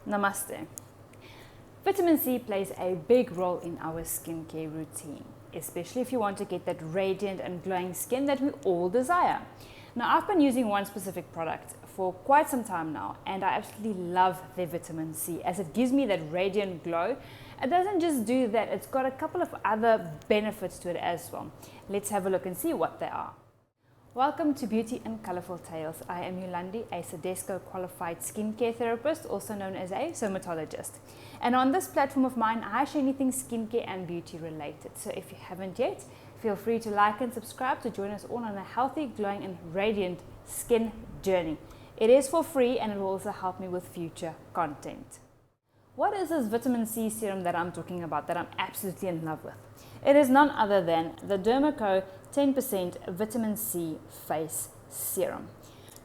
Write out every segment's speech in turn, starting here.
Namaste. Vitamin C plays a big role in our skincare routine, especially if you want to get that radiant and glowing skin that we all desire. Now, I've been using one specific product for quite some time now, and I absolutely love their vitamin C as it gives me that radiant glow. It doesn't just do that, it's got a couple of other benefits to it as well. Let's have a look and see what they are. Welcome to Beauty and Colorful Tales. I am Yolandi, a CIDESCO qualified skincare therapist, also known as a somatologist. And on this platform of mine, I share anything skincare and beauty related. So if you haven't yet, feel free to like and subscribe to join us all on a healthy, glowing and radiant skin journey. It is for free and it will also help me with future content. What is this vitamin C serum that I'm talking about that I'm absolutely in love with? It is none other than the Dermaco 10% Vitamin C Face Serum.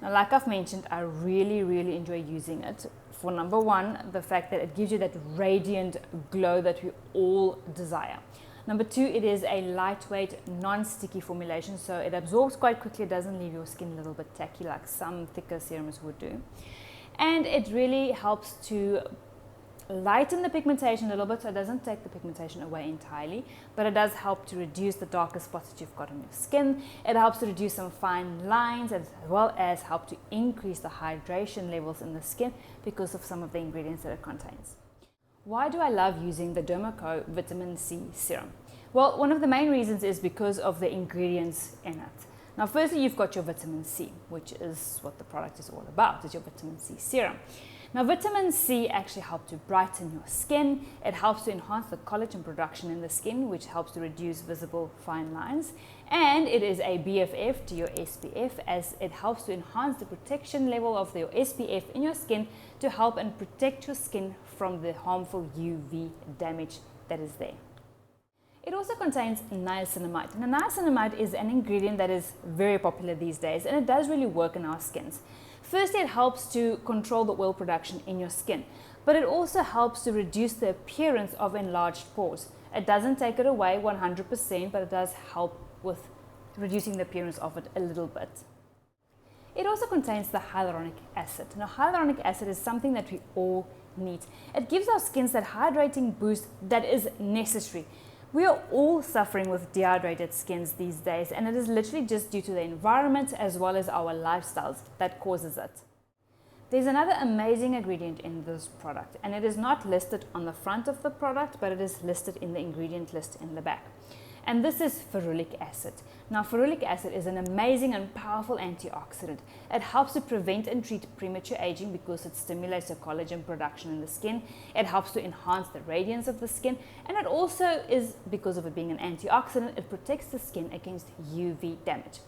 Now, like I've mentioned, I really enjoy using it. For number one, the fact that it gives you that radiant glow that we all desire. Number two, it is a lightweight, non-sticky formulation, so it absorbs quite quickly. It doesn't leave your skin a little bit tacky like some thicker serums would do. And it really helps to lighten the pigmentation a little bit, so it doesn't take the pigmentation away entirely, but it does help to reduce the darker spots that you've got on your skin. It helps to reduce some fine lines as well as help to increase the hydration levels in the skin because of some of the ingredients that it contains. Why do I love using the Dermaco Vitamin C Serum? Well, one of the main reasons is because of the ingredients in it. Now, firstly, you've got your vitamin C, which is what the product is all about, is your vitamin C serum. Now, vitamin C actually helps to brighten your skin. It helps to enhance the collagen production in the skin, which helps to reduce visible fine lines. And it is a BFF to your SPF, as it helps to enhance the protection level of your SPF in your skin to help and protect your skin from the harmful UV damage that is there. It also contains niacinamide. Now, niacinamide is an ingredient that is very popular these days, and it does really work in our skins. Firstly, it helps to control the oil production in your skin, but it also helps to reduce the appearance of enlarged pores. It doesn't take it away 100%, but it does help with reducing the appearance of it a little bit. It also contains the hyaluronic acid. Now, hyaluronic acid is something that we all need. It gives our skins that hydrating boost that is necessary. We are all suffering with dehydrated skins these days, and it is literally just due to the environment as well as our lifestyles that causes it. There's another amazing ingredient in this product, and it is not listed on the front of the product, but it is listed in the ingredient list in the back. And this is ferulic acid. Now, ferulic acid is an amazing and powerful antioxidant. It helps to prevent and treat premature aging because it stimulates the collagen production in the skin. It helps to enhance the radiance of the skin, and it also is, because of it being an antioxidant, it protects the skin against UV damage.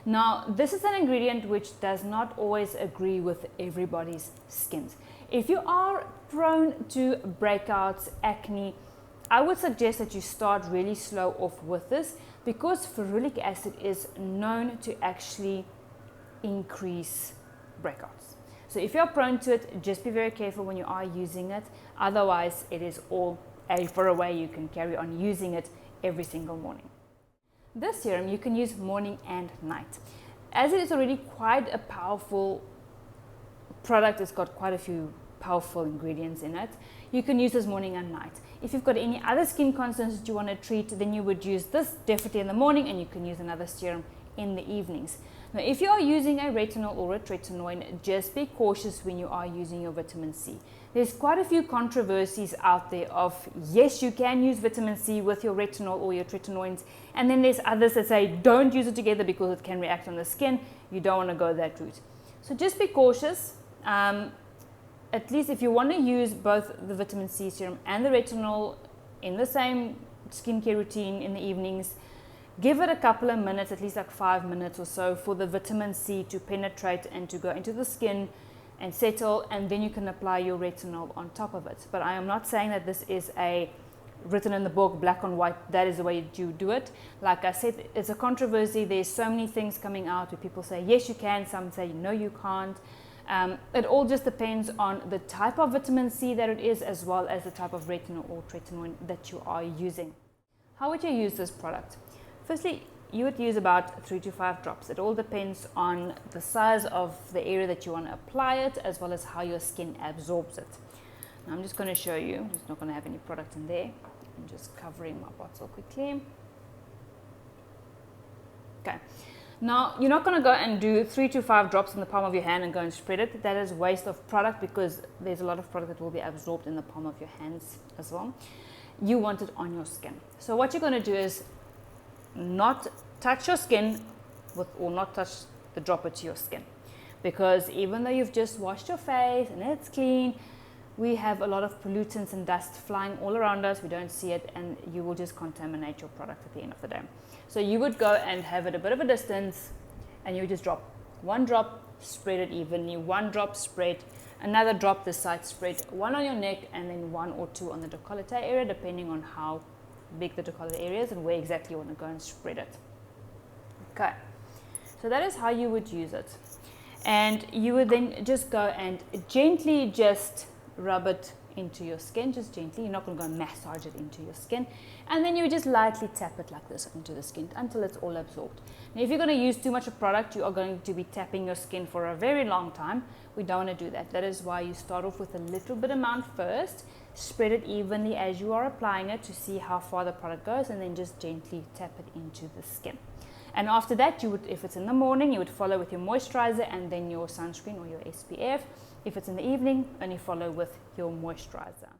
Now, this is an ingredient which does not always agree with everybody's skins. If you are prone to breakouts, acne, I would suggest that you start really slow off with this, because ferulic acid is known to actually increase breakouts. So if you're prone to it, just be very careful when you are using it. Otherwise, it is all a for a way you can carry on using it every single morning. This serum you can use morning and night. As it is already quite a powerful product, it's got quite a few powerful ingredients in it. You can use this morning and night. If you've got any other skin concerns that you want to treat, then you would use this definitely in the morning, and you can use another serum in the evenings. Now, if you are using a retinol or a tretinoin, just be cautious when you are using your vitamin C. There's quite a few controversies out there of, yes, you can use vitamin C with your retinol or your tretinoins, and then there's others that say don't use it together because it can react on the skin. You don't want to go that route. So just be cautious. At least if you want to use both the vitamin C serum and the retinol in the same skincare routine in the evenings, give it a couple of minutes, at least like 5 minutes or so, for the vitamin C to penetrate and to go into the skin and settle, and then you can apply your retinol on top of it. But I am not saying that this is a written in the book, black on white, that is the way you do it. Like I said, it's a controversy. There's so many things coming out where people say, yes, you can, some say, no, you can't. It all just depends on the type of vitamin C that it is, as well as the type of retinol or tretinoin that you are using. How would you use this product? Firstly, you would use about 3 to 5 drops. It all depends on the size of the area that you want to apply it, as well as how your skin absorbs it. I'm just going to show you. I'm just not going to have any product in there. I'm just covering my bottle quickly. Okay. Now, you're not going to go and do 3 to 5 drops in the palm of your hand and go and spread it. That is waste of product because there's a lot of product that will be absorbed in the palm of your hands as well. You want it on your skin. So what you're going to do is not touch your skin or not touch the dropper to your skin. Because even though you've just washed your face and it's clean, we have a lot of pollutants and dust flying all around us. We don't see it, and you will just contaminate your product at the end of the day. So you would go and have it a bit of a distance, and you would just drop 1 drop, spread it evenly, 1 drop, spread, another drop this side, spread 1 on your neck, and then 1 or 2 on the décolleté area, depending on how big the décolleté area is and where exactly you want to go and spread it. Okay, so that is how you would use it. And you would then just go and gently just rub it into your skin, just gently. You're not going to go and massage it into your skin. And then you just lightly tap it like this into the skin until it's all absorbed. Now, if you're going to use too much of product, you are going to be tapping your skin for a very long time. We don't want to do that. That is why you start off with a little bit amount first, spread it evenly as you are applying it to see how far the product goes, and then just gently tap it into the skin. And after that, you would, if it's in the morning, you would follow with your moisturizer and then your sunscreen or your SPF. If it's in the evening, only follow with your moisturizer.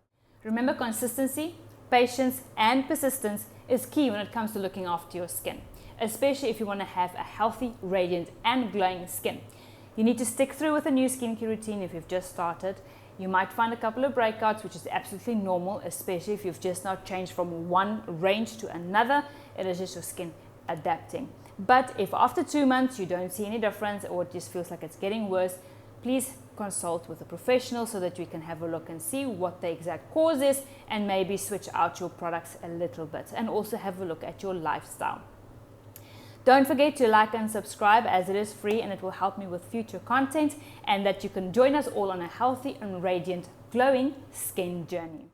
Remember, consistency, patience, and persistence is key when it comes to looking after your skin, especially if you want to have a healthy, radiant, and glowing skin. You need to stick through with a new skincare routine if you've just started. You might find a couple of breakouts, which is absolutely normal, especially if you've just now changed from one range to another. It is just your skin adapting. But if after 2 months you don't see any difference, or it just feels like it's getting worse, please consult with a professional so that we can have a look and see what the exact cause is, and maybe switch out your products a little bit, and also have a look at your lifestyle. Don't forget to like and subscribe, as it is free and it will help me with future content, and that you can join us all on a healthy and radiant glowing skin journey.